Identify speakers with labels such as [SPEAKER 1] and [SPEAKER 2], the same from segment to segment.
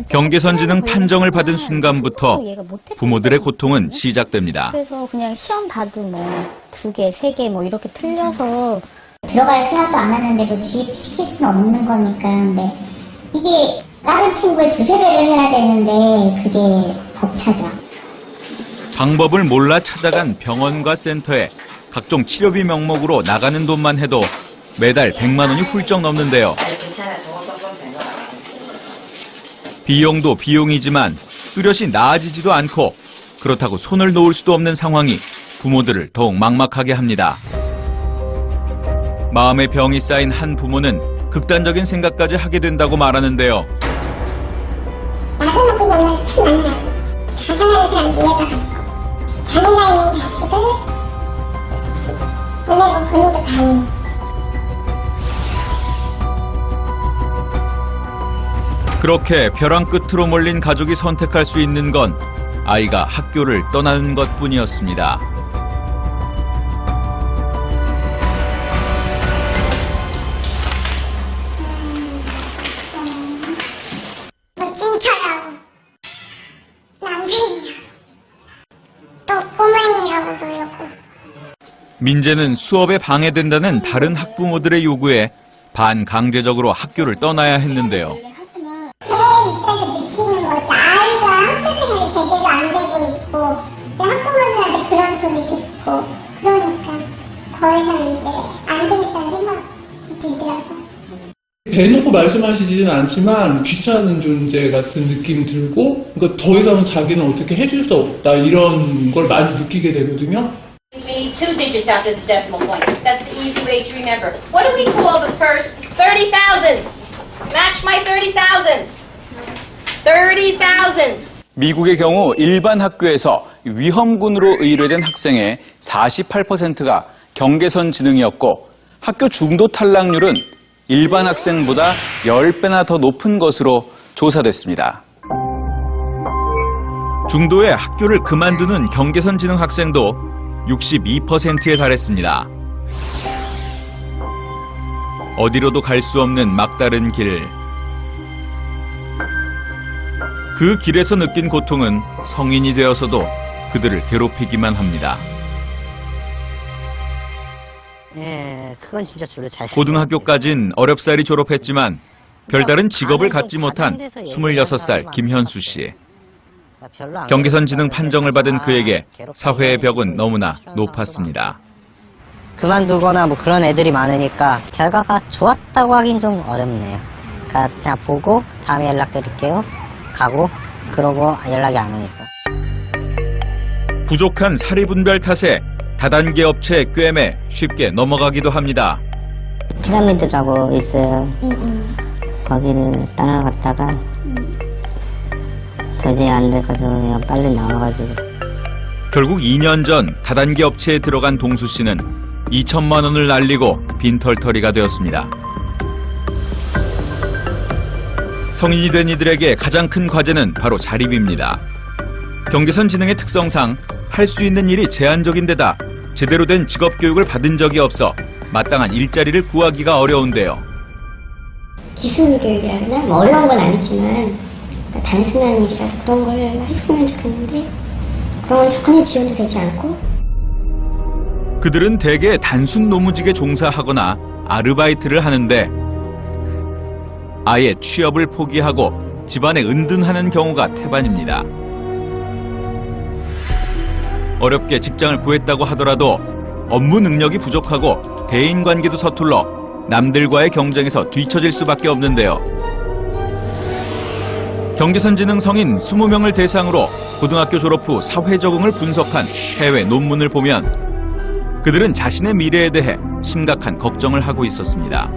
[SPEAKER 1] 경계선지능 판정을 받은 순간부터 부모들의 고통은 시작됩니다.
[SPEAKER 2] 그래서 그냥 시험 봐도 뭐 2개, 3개 뭐 이렇게 틀려서
[SPEAKER 3] 들어갈 생각도 안 하는데 뭐 주입시킬 수는 없는 거니까. 근데 이게 다른 친구의 2-3배를 해야 되는데 그게 벅차죠.
[SPEAKER 1] 방법을 몰라 찾아간 병원과 센터에 각종 치료비 명목으로 나가는 돈만 해도 매달 100만 원이 훌쩍 넘는데요. 비용도 비용이지만 뚜렷이 나아지지도 않고 그렇다고 손을 놓을 수도 없는 상황이 부모들을 더욱 막막하게 합니다. 마음의 병이 쌓인 한 부모는 극단적인 생각까지 하게 된다고 말하는데요.
[SPEAKER 3] 나도 모르고 정말 참 많네요. 자살하는 사람도 이해가 가고 자매가 있는 자식을 보내고 본인도 가는.
[SPEAKER 1] 그렇게 벼랑 끝으로 몰린 가족이 선택할 수 있는 건 아이가 학교를 떠나는 것뿐이었습니다.
[SPEAKER 3] 찐타라고 남편이야. 또 꼬맹이라고 부르고.
[SPEAKER 1] 민재는 수업에 방해된다는 다른 학부모들의 요구에 반강제적으로 학교를 떠나야 했는데요.
[SPEAKER 3] 제 입장에서 느끼는 거지. 아이가 학교 생활이 제대로 안 되고 있고 이제 학부모들한테 그런 소리 듣고 그러니까 더 이상 이제 안 되겠다는 생각이 들더라고요.
[SPEAKER 4] 대놓고 말씀하시지는 않지만 귀찮은 존재 같은 느낌이 들고, 그러니까 더 이상은 자기는 어떻게 해줄 수 없다 이런 걸 많이 느끼게 되거든요.
[SPEAKER 5] We need 2 digits after the decimal point. That's the easy way to remember. What do we call the first 30,000s? Match my 30,000s. 30,000s.
[SPEAKER 1] 미국의 경우 일반 학교에서 위험군으로 의뢰된 학생의 48%가 경계선 지능이었고 학교 중도 탈락률은 일반 학생보다 10배나 더 높은 것으로 조사됐습니다. 중도에 학교를 그만두는 경계선 지능 학생도 62%에 달했습니다. 어디로도 갈 수 없는 막다른 길. 그 길에서 느낀 고통은 성인이 되어서도 그들을 괴롭히기만 합니다.
[SPEAKER 6] 네, 그건 진짜 줄을 잘.
[SPEAKER 1] 고등학교까진 어렵사리 졸업했지만 별다른 직업을 갖지 못한 26살 김현수 씨. 경계선 지능 판정을 받은 그에게 사회의 벽은 너무나 높았습니다.
[SPEAKER 6] 그만두거나 뭐 그런 애들이 많으니까 결과가 좋았다고 하긴 좀 어렵네요. 그러니까 그냥 보고 다음에 연락드릴게요. 가고 그러고 연락이 안 오니까.
[SPEAKER 1] 부족한 사리분별 탓에 다단계 업체의 꿰매 쉽게 넘어가기도 합니다.
[SPEAKER 6] 피라미드라고 있어요. 거기를 따라갔다가 도저히 안 돼가지고 그냥 빨리 나와가지고.
[SPEAKER 1] 결국 2년 전 다단계 업체에 들어간 동수 씨는 2천만 원을 날리고 빈털터리가 되었습니다. 성인이 된 이들에게 가장 큰 과제는 바로 자립입니다. 경계선 지능의 특성상 할 수 있는 일이 제한적인 데다 제대로 된 직업 교육을 받은 적이 없어 마땅한 일자리를 구하기가 어려운데요.
[SPEAKER 3] 기술 교육이라거나 뭐 어려운 건 아니지만 단순한 일이라도 그런 걸 했으면 좋겠는데 그런 건 전혀 지원도 되지 않고.
[SPEAKER 1] 그들은 대개 단순 노무직에 종사하거나 아르바이트를 하는데 아예 취업을 포기하고 집안에 은둔하는 경우가 태반입니다. 어렵게 직장을 구했다고 하더라도 업무 능력이 부족하고 대인관계도 서툴러 남들과의 경쟁에서 뒤처질 수밖에 없는데요. 경계선 지능 성인 20명을 대상으로 고등학교 졸업 후 사회 적응을 분석한 해외 논문을 보면 그들은 자신의 미래에 대해 심각한 걱정을 하고 있었습니다.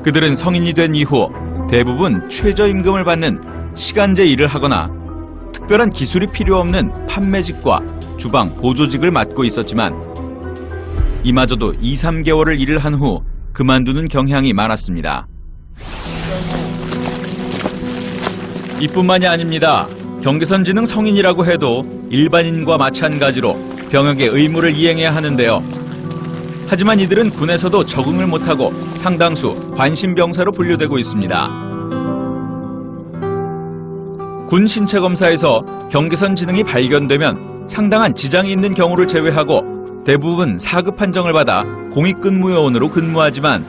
[SPEAKER 1] 그들은 성인이 된 이후 대부분 최저임금을 받는 시간제 일을 하거나 특별한 기술이 필요 없는 판매직과 주방 보조직을 맡고 있었지만 이마저도 2-3개월을 일을 한 후 그만두는 경향이 많았습니다. 이뿐만이 아닙니다. 경계선 지능 성인이라고 해도 일반인과 마찬가지로 병역의 의무를 이행해야 하는데요. 하지만 이들은 군에서도 적응을 못하고 상당수 관심병사로 분류되고 있습니다. 군 신체 검사에서 경계선 지능이 발견되면 상당한 지장이 있는 경우를 제외하고 대부분 4급 판정을 받아 공익근무요원으로 근무하지만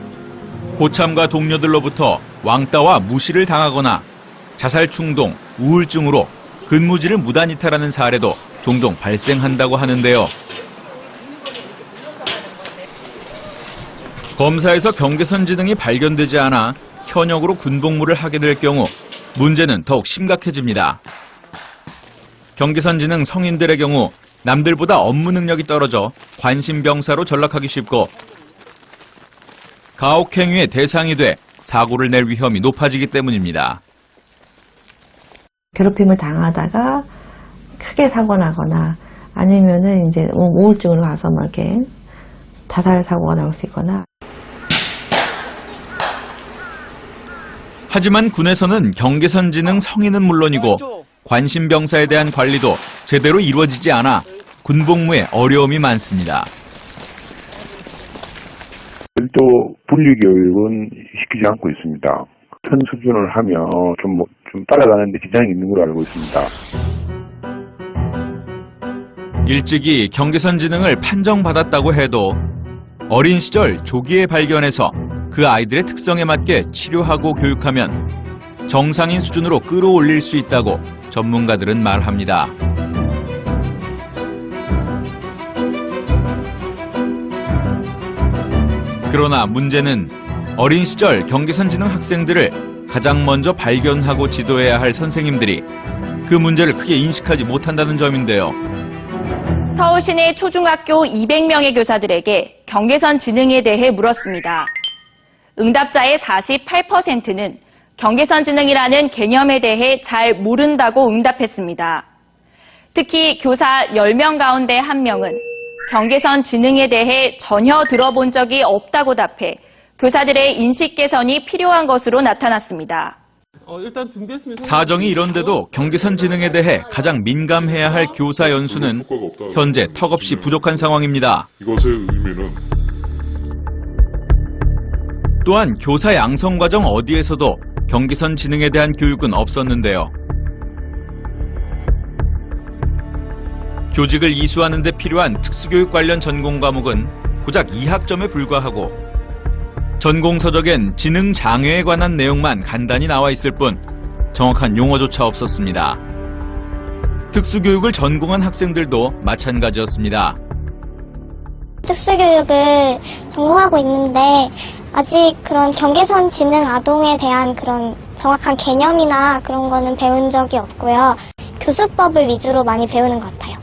[SPEAKER 1] 고참과 동료들로부터 왕따와 무시를 당하거나 자살 충동, 우울증으로 근무지를 무단 이탈하는 사례도 종종 발생한다고 하는데요. 검사에서 경계선 지능이 발견되지 않아 현역으로 군복무를 하게 될 경우 문제는 더욱 심각해집니다. 경계선 지능 성인들의 경우 남들보다 업무 능력이 떨어져 관심병사로 전락하기 쉽고 가혹행위의 대상이 돼 사고를 낼 위험이 높아지기 때문입니다.
[SPEAKER 7] 괴롭힘을 당하다가 크게 사고 나거나 아니면은 이제 우울증으로 가서 뭐 이렇게 자살 사고가 나올 수 있거나.
[SPEAKER 1] 하지만 군에서는 경계선 지능 성인은 물론이고 관심병사에 대한 관리도 제대로 이루어지지 않아 군복무에 어려움이 많습니다.
[SPEAKER 8] 별도 분리교육은 시키지 않고 있습니다. 큰 수준을 하면 좀 따라가는데 지장이 있는 걸로 알고 있습니다.
[SPEAKER 1] 일찍이 경계선 지능을 판정받았다고 해도 어린 시절 조기에 발견해서 그 아이들의 특성에 맞게 치료하고 교육하면 정상인 수준으로 끌어올릴 수 있다고 전문가들은 말합니다. 그러나 문제는 어린 시절 경계선 지능 학생들을 가장 먼저 발견하고 지도해야 할 선생님들이 그 문제를 크게 인식하지 못한다는 점인데요.
[SPEAKER 9] 서울 시내 초중학교 200명의 교사들에게 경계선 지능에 대해 물었습니다. 응답자의 48%는 경계선 지능이라는 개념에 대해 잘 모른다고 응답했습니다. 특히 교사 10명 가운데 1명은 경계선 지능에 대해 전혀 들어본 적이 없다고 답해 교사들의 인식 개선이 필요한 것으로 나타났습니다.
[SPEAKER 1] 사정이 이런데도 경계선 지능에 대해 가장 민감해야 할 교사 연수는 현재 턱없이 부족한 상황입니다.
[SPEAKER 10] 이것의 의미는
[SPEAKER 1] 또한 교사 양성 과정 어디에서도 경계선 지능에 대한 교육은 없었는데요. 교직을 이수하는 데 필요한 특수교육 관련 전공 과목은 고작 2학점에 불과하고 전공 서적엔 지능 장애에 관한 내용만 간단히 나와 있을 뿐 정확한 용어조차 없었습니다. 특수교육을 전공한 학생들도 마찬가지였습니다.
[SPEAKER 3] 특수교육을 전공하고 있는데 아직 그런 경계선 지능 아동에 대한 그런 정확한 개념이나 그런 거는 배운 적이 없고요. 교수법을 위주로 많이 배우는 것 같아요.